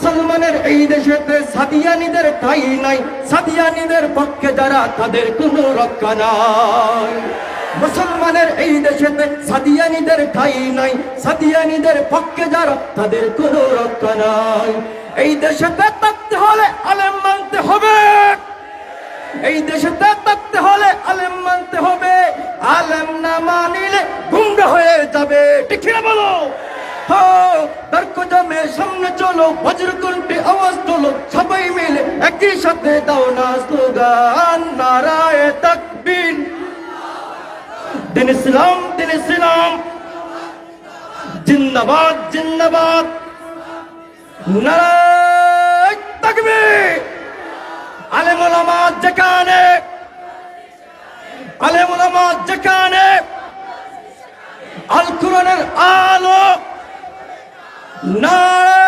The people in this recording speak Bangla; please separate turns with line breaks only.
মুসলমানের এই দেশেতে সাদিয়ানীদের ঠাঁই নাই, সাদিয়ানীদের পক্ষে যারা তাদের কোনো রক্ষা নাই। মুসলমানের এই দেশেতে সাদিয়ানীদের ঠাঁই নাই, সাদিয়ানীদের পক্ষে যারা তাদের কোনো রক্ষা নাই। এই দেশেতে থাকতে হলে আলেম মানতে হবে, এই দেশেতে থাকতে হলে আলেম মানতে হবে। আলেম না মানিলে গুঙ্গা হয়ে যাবে, ঠিক না বলো? তর্ক জমে সামনে চলো, বজ্রকণ্ঠে আওয়াজ তোলো, সবাই মিলে একই সাথে দাও না স্লোগান, নারায়ে তাকবীর। দিন ইসলাম, দিন ইসলাম, জিন্দাবাদ জিন্দাবাদ, নারায়ে তাকবীর। আলেম ওলামা যেখানে, আলেম ওলামা যেখানে, আল কোরআনের আলো, নারায়ে